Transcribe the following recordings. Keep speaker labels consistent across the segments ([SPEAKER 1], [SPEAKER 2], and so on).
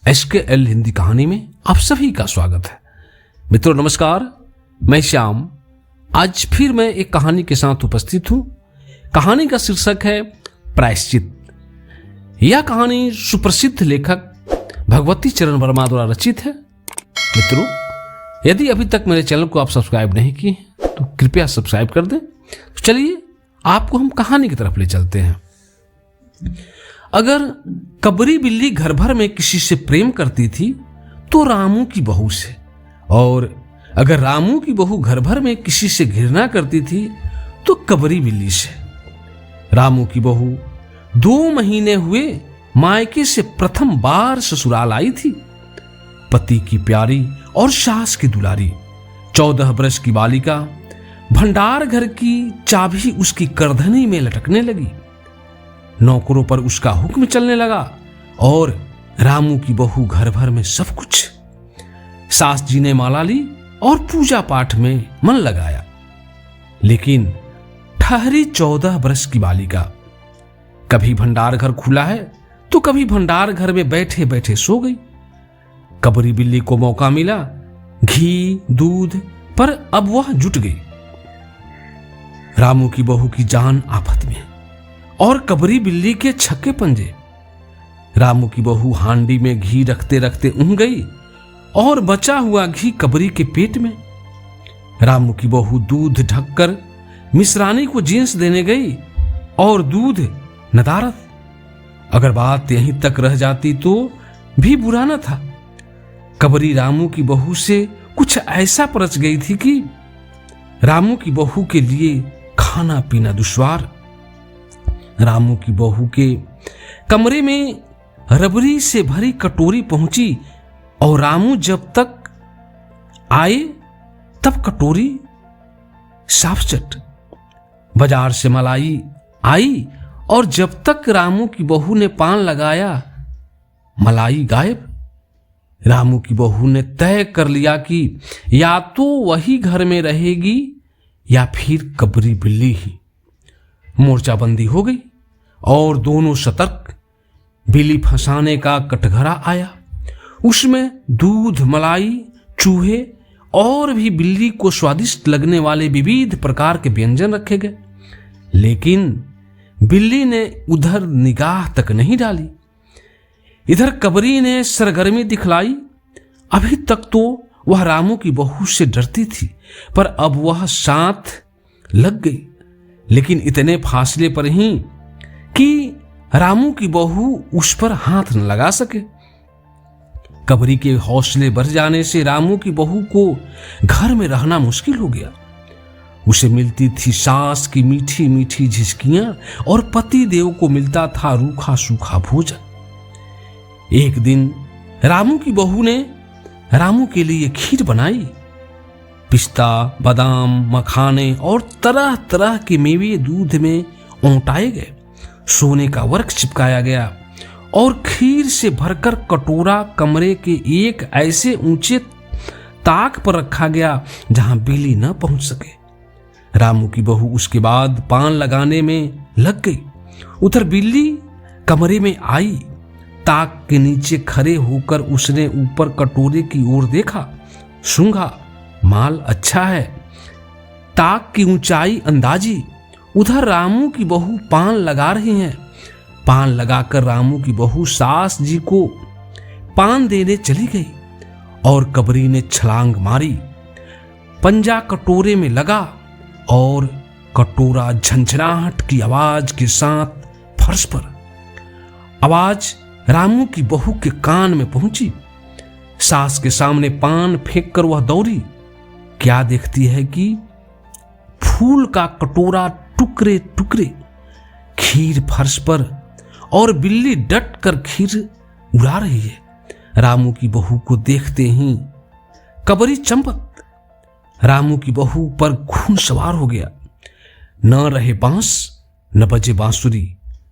[SPEAKER 1] SKL Hindi कहानी में आप सभी का स्वागत है। मित्रों नमस्कार, मैं श्याम आज फिर मैं एक कहानी के साथ उपस्थित हूं। कहानी का शीर्षक है प्रायश्चित। यह कहानी सुप्रसिद्ध लेखक भगवती चरण वर्मा द्वारा रचित है। मित्रों, यदि अभी तक मेरे चैनल को आप सब्सक्राइब नहीं किए तो कृपया सब्सक्राइब कर दें। तो चलिए आपको हम कहानी की तरफ ले चलते हैं। अगर कबरी बिल्ली घर भर में किसी से प्रेम करती थी तो रामू की बहू से, और अगर रामू की बहू घर भर में किसी से घृणा करती थी तो कबरी बिल्ली से। रामू की बहू 2 महीने हुए मायके से प्रथम बार ससुराल आई थी। पति की प्यारी और सास की दुलारी 14 वर्ष की बालिका भंडार घर की चाबी उसकी करधनी में लटकने लगी। नौकरों पर उसका हुक्म चलने लगा और रामू की बहू घर भर में सब कुछ। सास जी ने माला ली और पूजा पाठ में मन लगाया, लेकिन ठहरी 14 वर्ष की बालिका कभी भंडार घर खुला है तो कभी भंडार घर में बैठे बैठे सो गई। कबरी बिल्ली को मौका मिला घी दूध पर, अब वह जुट गई। रामू की बहू की जान आफत में और कबरी बिल्ली के छक्के पंजे। रामू की बहू हांडी में घी रखते रखते ऊँघ गई और बचा हुआ घी कबरी के पेट में। रामू की बहू दूध ढककर मिश्रानी को जींस देने गई और दूध नदारत। अगर बात यहीं तक रह जाती तो भी बुरा न था। कबरी रामू की बहू से कुछ ऐसा परच गई थी कि रामू की बहू के लिए खाना पीना दुश्वार। रामू की बहू के कमरे में रबड़ी से भरी कटोरी पहुंची और रामू जब तक आए तब कटोरी साफ चट। बाजार से मलाई आई और जब तक रामू की बहू ने पान लगाया मलाई गायब। रामू की बहू ने तय कर लिया कि या तो वही घर में रहेगी या फिर कबरी बिल्ली ही। मोर्चाबंदी हो गई और दोनों सतर्क। बिल्ली फंसाने का कटघरा आया, उसमें दूध मलाई चूहे और भी बिल्ली को स्वादिष्ट लगने वाले विविध प्रकार के व्यंजन रखे गए, लेकिन बिल्ली ने उधर निगाह तक नहीं डाली। इधर कबरी ने सरगर्मी दिखलाई। अभी तक तो वह रामू की बहू से डरती थी, पर अब वह साथ लग गई, लेकिन इतने फासले पर ही कि रामू की बहू उस पर हाथ न लगा सके। कबरी के हौसले बढ़ जाने से रामू की बहू को घर में रहना मुश्किल हो गया। उसे मिलती थी सास की मीठी मीठी झिझकियां और पति देव को मिलता था रूखा सूखा भोजन। एक दिन रामू की बहू ने रामू के लिए खीर बनाई। पिस्ता बादाम मखाने और तरह तरह के मेवे दूध में औंटाए गए। सोने का वर्क चिपकाया गया और खीर से भरकर कटोरा कमरे के एक ऐसे ऊंचे ताक पर रखा गया जहां बिल्ली न पहुंच सके। रामू की बहू उसके बाद पान लगाने में लग गई। उधर बिल्ली कमरे में आई। ताक के नीचे खड़े होकर उसने ऊपर कटोरे की ओर देखा। सूंघा, माल अच्छा है। ताक की ऊंचाई अंदाजी। उधर रामू की बहू पान लगा रही हैं। पान लगाकर रामू की बहू सास जी को पान देने चली गई और कबरी ने छलांग मारी। पंजा कटोरे में लगा और कटोरा झंझनाहट की आवाज के साथ फर्श पर। आवाज रामू की बहू के कान में पहुंची। सास के सामने पान फेंक कर वह दौड़ी। क्या देखती है कि फूल का कटोरा टुकड़े टुकड़े, खीर फर्श पर और बिल्ली डट कर खीर उड़ा रही है। रामू की बहू को देखते ही कबरी चंपत। रामू की बहू पर खून सवार हो गया। न रहे बांस न बजे बांसुरी।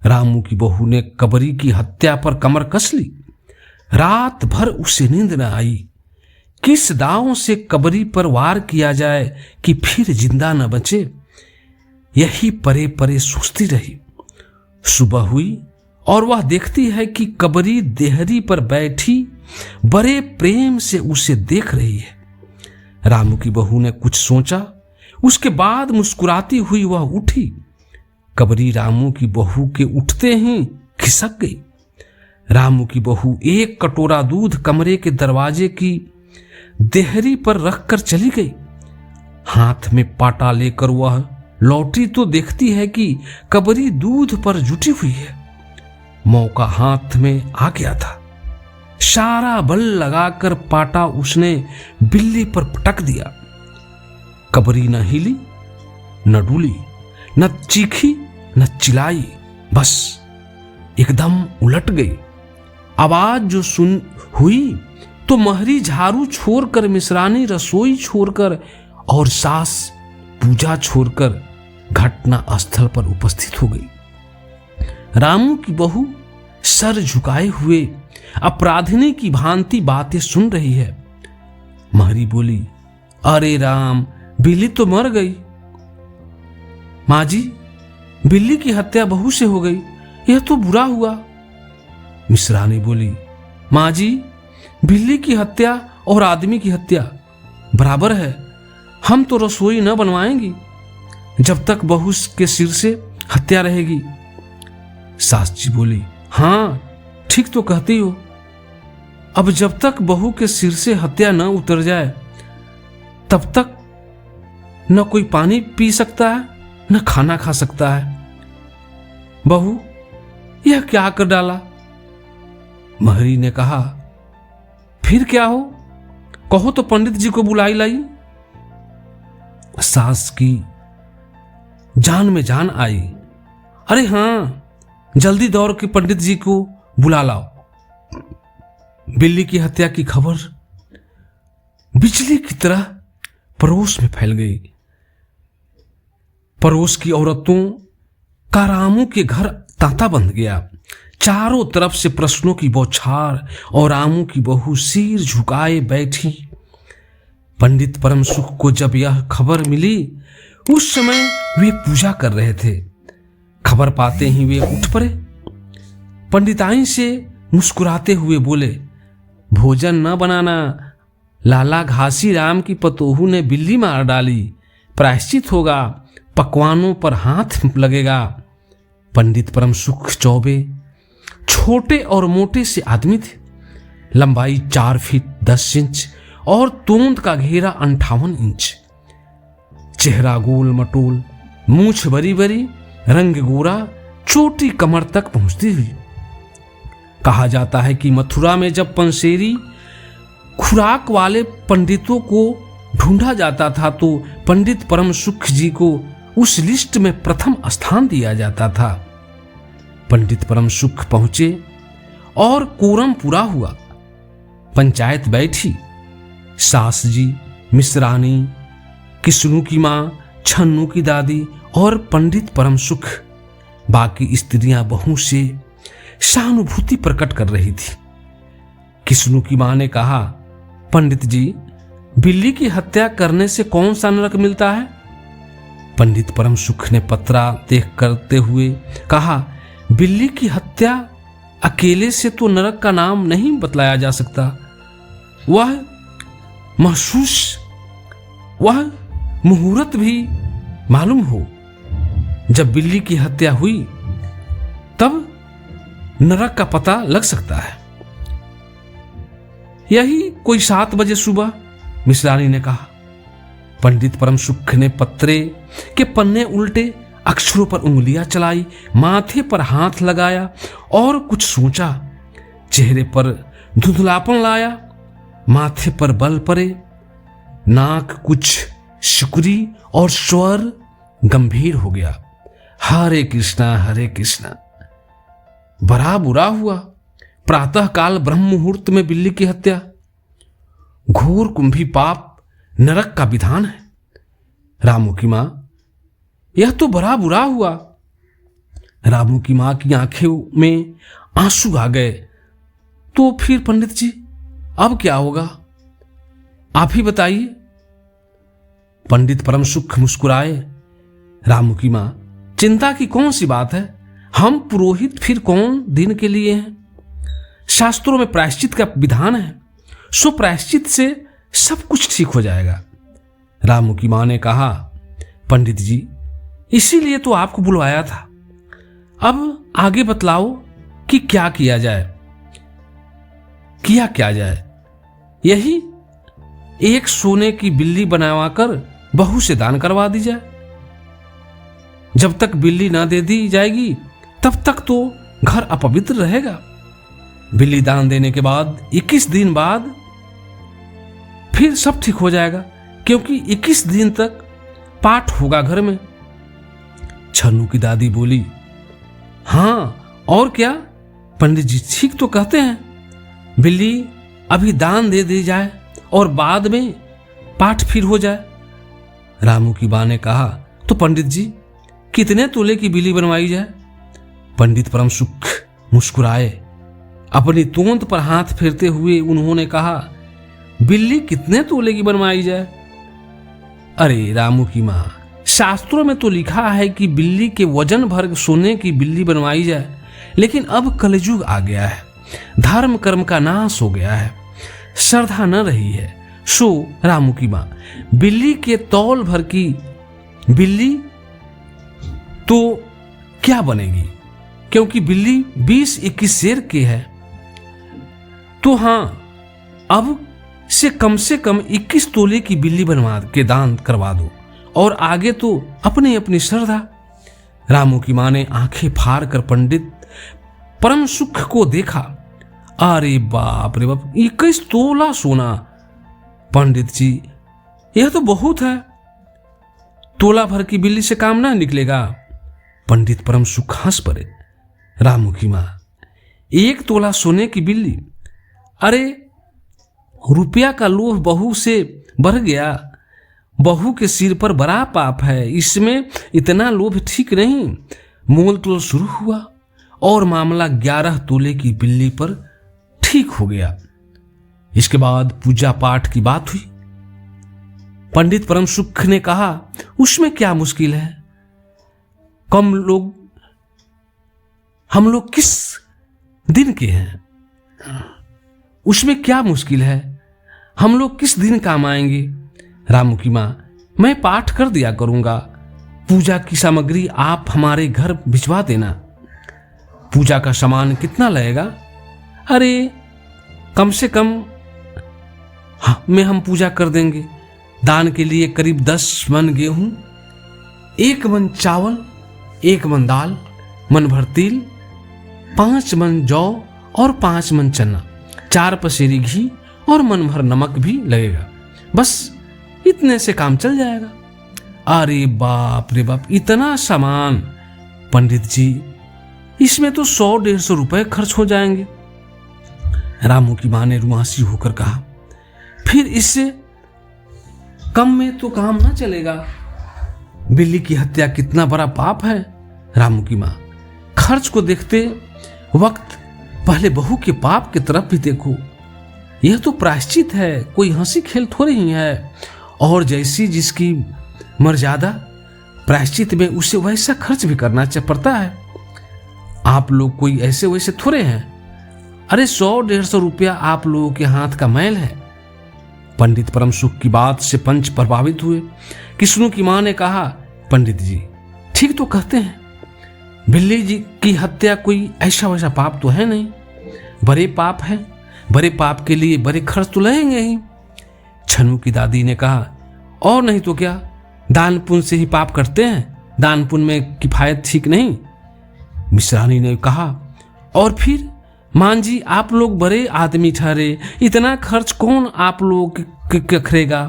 [SPEAKER 1] रामू की बहू ने कबरी की हत्या पर कमर कस ली। रात भर उसे नींद न आई। किस दांव से कबरी पर वार किया जाए कि फिर जिंदा न बचे, यही परे परे सोचती रही। सुबह हुई और वह देखती है कि कबरी देहरी पर बैठी बड़े प्रेम से उसे देख रही है। रामू की बहू ने कुछ सोचा, उसके बाद मुस्कुराती हुई वह उठी। कबरी रामू की बहू के उठते ही खिसक गई। रामू की बहू एक कटोरा दूध कमरे के दरवाजे की देहरी पर रखकर चली गई। हाथ में पाटा लेकर वह लौटी तो देखती है कि कबरी दूध पर जुटी हुई है। मौका हाथ में आ गया था। सारा बल लगाकर पाटा उसने बिल्ली पर पटक दिया। कबरी न हिली, न डुली, न चीखी, न चिल्लाई, बस एकदम उलट गई। आवाज जो सुन हुई तो महरी झाड़ू छोड़कर, मिश्रानी रसोई छोड़कर और सास पूजा छोड़कर घटना स्थल पर उपस्थित हो गई। रामू की बहू सर झुकाए हुए अपराधिनी की भांति बातें सुन रही है। महरी बोली, अरे राम, बिल्ली तो मर गई। माँ जी, बिल्ली की हत्या बहू से हो गई, यह तो बुरा हुआ। मिश्रानी बोली, माँ जी, बिल्ली की हत्या और आदमी की हत्या बराबर है। हम तो रसोई न बनवाएंगी जब तक बहू के सिर से हत्या रहेगी। सास जी बोली, हाँ ठीक तो कहती हो। अब जब तक बहू के सिर से हत्या न उतर जाए तब तक न कोई पानी पी सकता है, न खाना खा सकता है। बहू, यह क्या कर डाला? महरी ने कहा, फिर क्या हो, कहो तो पंडित जी को बुलाई लाई। सास की जान में जान आई। अरे हाँ, जल्दी दौड़ के पंडित जी को बुला लाओ। बिल्ली की हत्या की खबर बिजली की तरह पड़ोस में फैल गई। पड़ोस की औरतों का रामू के घर तांता बंध गया। चारों तरफ से प्रश्नों की बौछार और रामू की बहू सिर झुकाए बैठी। पंडित परम सुख को जब यह खबर मिली, उस समय वे पूजा कर रहे थे। खबर पाते ही वे उठ पड़े। पंडिताई से मुस्कुराते हुए बोले, भोजन न बनाना, लाला घासी राम की पतोहू ने बिल्ली मार डाली, प्रायश्चित होगा, पकवानों पर हाथ लगेगा। पंडित परम सुख चौबे छोटे और मोटे से आदमी थे। लंबाई 4 फीट 10 इंच और तोंद का घेरा 58 इंच। चेहरा गोल मटोल, मूछ बरी बरी, रंग गोरा, चोटी कमर तक पहुंचती हुई। कहा जाता है कि मथुरा में जब पंसेरी खुराक वाले पंडितों को ढूंढा जाता था तो पंडित परम सुख जी को उस लिस्ट में प्रथम स्थान दिया जाता था। पंडित परम सुख पहुंचे और कोरम पूरा हुआ। पंचायत बैठी। सास जी, मिश्रानी, किस्नू की मां, छन्नू की दादी और पंडित परम सुख, बाकी स्त्रियां बहू से सहानुभूति प्रकट कर रही थी। किस्नू की मां ने कहा, पंडित जी, बिल्ली की हत्या करने से कौन सा नरक मिलता है? पंडित परम सुख ने पत्रा देख करते हुए कहा, बिल्ली की हत्या अकेले से तो नरक का नाम नहीं बतलाया जा सकता। वह मुहूर्त भी मालूम हो। जब बिल्ली की हत्या हुई तब नरक का पता लग सकता है। यही कोई 7 बजे सुबह, मिश्रानी ने कहा। पंडित परम सुख ने पत्रे के पन्ने उल्टे, अक्षरों पर उंगलियां चलाई, माथे पर हाथ लगाया और कुछ सोचा। चेहरे पर धुंधलापन लाया, माथे पर बल पड़े, नाक कुछ शुक्री और स्वर गंभीर हो गया। हरे कृष्णा हरे कृष्णा। बड़ा बुरा हुआ। प्रातः काल ब्रह्म मुहूर्त में बिल्ली की हत्या, घोर कुंभी पाप, नरक का विधान है। रामू की मां, यह तो बड़ा बुरा हुआ। रामू की मां की आंखों में आंसू आ गए। तो फिर पंडित जी, अब क्या होगा, आप ही बताइए। पंडित परम सुख मुस्कुराए। रामू की मां, चिंता की कौन सी बात है, हम पुरोहित फिर कौन दिन के लिए हैं? शास्त्रों में प्रायश्चित का विधान है, सो प्रायश्चित से सब कुछ ठीक हो जाएगा। रामू की मां ने कहा, पंडित जी, इसीलिए तो आपको बुलवाया था। अब आगे बतलाओ कि क्या किया जाए। क्या जाए? यही एक सोने की बिल्ली बनवाकर बहू से दान करवा दी जाए। जब तक बिल्ली ना दे दी जाएगी तब तक तो घर अपवित्र रहेगा। बिल्ली दान देने के बाद 21 दिन बाद फिर सब ठीक हो जाएगा, क्योंकि 21 दिन तक पाठ होगा घर में। छन्नू की दादी बोली, हाँ और क्या, पंडित जी ठीक तो कहते हैं। बिल्ली अभी दान दे दी जाए और बाद में पाठ फिर हो जाए। रामू की मां ने कहा, तो पंडित जी कितने तोले की बिल्ली बनवाई जाए? पंडित परम सुख मुस्कुराए। अपनी तोंद पर हाथ फेरते हुए उन्होंने कहा, बिल्ली कितने तोले की बनवाई जाए? अरे रामू की मां, शास्त्रों में तो लिखा है कि बिल्ली के वजन भर सोने की बिल्ली बनवाई जाए, लेकिन अब कलयुग आ गया है, धर्म कर्म का नाश हो गया है, श्रद्धा न रही है। सो रामू की मां, बिल्ली के तौल भर की बिल्ली तो क्या बनेगी, क्योंकि बिल्ली 20-21 शेर की है। तो हां, अब से कम 21 तोले की बिल्ली बनवा के दान करवा दो, और आगे तो अपनी अपनी श्रद्धा। रामू की मां ने आंखें फाड़ कर पंडित परम सुख को देखा। अरे बाप रे बाप, 21 तोला सोना! पंडित जी, यह तो बहुत है। तोला भर की बिल्ली से काम ना निकलेगा। पंडित परम सुख हंस पड़े। रामू की मां, 1 तोला सोने की बिल्ली? अरे रुपया का लोभ बहू से बढ़ गया। बहू के सिर पर बड़ा पाप है, इसमें इतना लोभ ठीक नहीं। मोल तोल शुरू हुआ और मामला 11 तोले की बिल्ली पर ठीक हो गया। इसके बाद पूजा पाठ की बात हुई। पंडित परम सुख ने कहा, उसमें क्या मुश्किल है? हम लोग किस दिन के हैं? उसमें क्या मुश्किल है? हम लोग किस दिन काम आएंगे? रामू की मां, मैं पाठ कर दिया करूंगा। पूजा की सामग्री आप हमारे घर भिजवा देना। पूजा का सामान कितना लगेगा? अरे कम से कम में हम पूजा कर देंगे। दान के लिए करीब 10 मन गेहूं, 1 मन चावल, 1 मन दाल, मन भर तिल, 5 मन जौ और 5 मन चना, 4 पसेरी घी और मन भर नमक भी लगेगा। बस इतने से काम चल जाएगा। अरे बाप रे बाप, इतना सामान! पंडित जी, इसमें तो 100-150 रुपए खर्च हो जाएंगे। रामू की मां ने रुआंसी होकर कहा, फिर इससे कम में तो काम ना चलेगा। बिल्ली की हत्या कितना बड़ा पाप है। रामू की मां, खर्च को देखते वक्त पहले बहू के पाप की तरफ भी देखो। यह तो प्रायश्चित है, कोई हंसी खेल थोड़ी ही है। और जैसी जिसकी मर्यादा प्रायश्चित में, उसे वैसा खर्च भी करना पड़ता है। आप लोग कोई ऐसे वैसे थोड़े हैं। अरे 100-150 रुपया आप लोगों के हाथ का मैल है। पंडित परम सुख की बात से पंच प्रभावित हुए। किस्नू की मां ने कहा, पंडित जी ठीक तो कहते हैं, बिल्ली जी की हत्या कोई ऐसा वैसा पाप तो है नहीं, बड़े पाप है। बड़े पाप के लिए बड़े खर्च तो लगेंगे ही। छन्नू की दादी ने कहा, और नहीं तो क्या, दान पुण्य से ही पाप करते हैं, दान पुण्य में किफायत ठीक नहीं। मिश्रानी ने कहा, और फिर मान जी आप लोग बड़े आदमी ठहरे, इतना खर्च कौन आप लोग करेगा?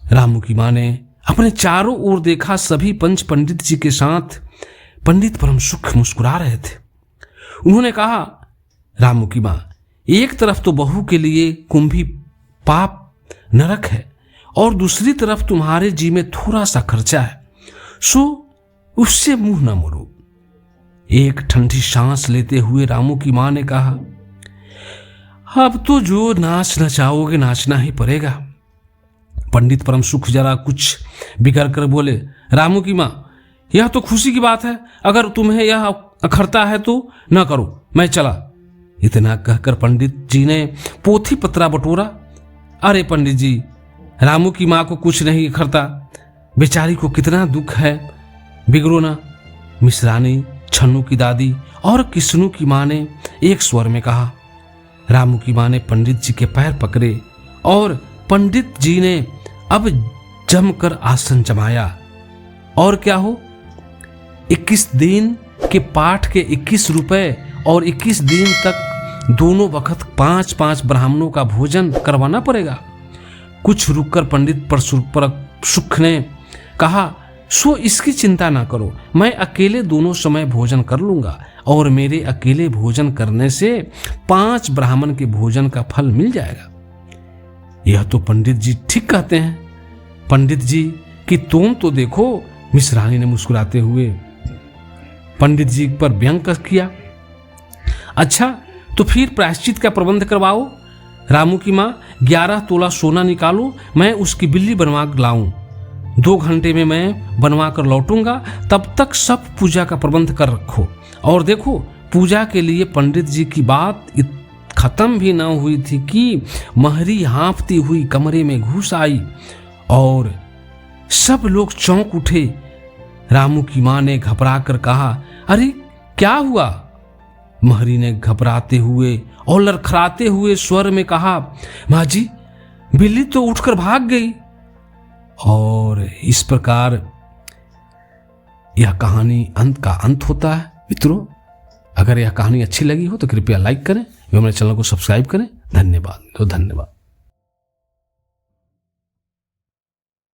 [SPEAKER 1] रामू की मां ने अपने चारों ओर देखा। सभी पंच पंडित जी के साथ पंडित परम सुख मुस्कुरा रहे थे। उन्होंने कहा, रामू की मां, एक तरफ तो बहू के लिए कुंभी पाप नरक है, और दूसरी तरफ तुम्हारे जी में थोड़ा सा खर्चा है, सो उससे मुंह न मोड़ो। एक ठंडी सांस लेते हुए रामू की मां ने कहा, अब तो जो नाच नचाओगे नाचना ही पड़ेगा। पंडित परम सुख जरा कुछ बिगड़ कर बोले, रामू की मां, यह तो खुशी की बात है। अगर तुम्हें यह अखरता है तो ना करो, मैं चला। इतना कहकर पंडित जी ने पोथी पत्रा बटोरा। अरे पंडित जी, रामू की माँ को कुछ नहीं अखरता, बेचारी को कितना दुख है, बिगड़ो ना। मिश्रानी, छन्नू की दादी और किस्नू की माँ ने एक स्वर में कहा। रामू की माँ ने पंडित जी के पैर पकड़े और पंडित जी ने अब जमकर आसन जमाया। और क्या हो, 21 दिन के पाठ के 21 रुपए और 21 दिन तक दोनों वक्त 5-5 ब्राह्मणों का भोजन करवाना पड़ेगा। कुछ रुककर पंडित परशुक ने कहा, सो इसकी चिंता ना करो, मैं अकेले दोनों समय भोजन कर लूंगा और मेरे अकेले भोजन करने से 5 ब्राह्मण के भोजन का फल मिल जाएगा। यह तो पंडित जी ठीक कहते हैं। पंडित जी की तोम तो देखो। मिश्रानी ने मुस्कुराते हुए पंडित जी पर व्यंग किया। अच्छा, तो फिर प्रायश्चित का प्रबंध करवाओ। रामू की माँ, 11 तोला सोना निकालो, मैं उसकी बिल्ली बनवा लाऊं। 2 घंटे में मैं बनवा कर लौटूंगा, तब तक सब पूजा का प्रबंध कर रखो। और देखो, पूजा के लिए पंडित जी की बात खत्म भी ना हुई थी कि महरी हाँफती हुई कमरे में घुस आई और सब लोग चौंक उठे। रामू की माँ ने घबरा कर कहा, अरे क्या हुआ? महरी ने घबराते हुए और लड़खड़ाते हुए स्वर में कहा, माँ जी, बिल्ली तो उठकर भाग गई। और इस प्रकार यह कहानी का अंत होता है। मित्रों, अगर यह कहानी अच्छी लगी हो तो कृपया लाइक करें एवं मेरे चैनल को सब्सक्राइब करें। धन्यवाद।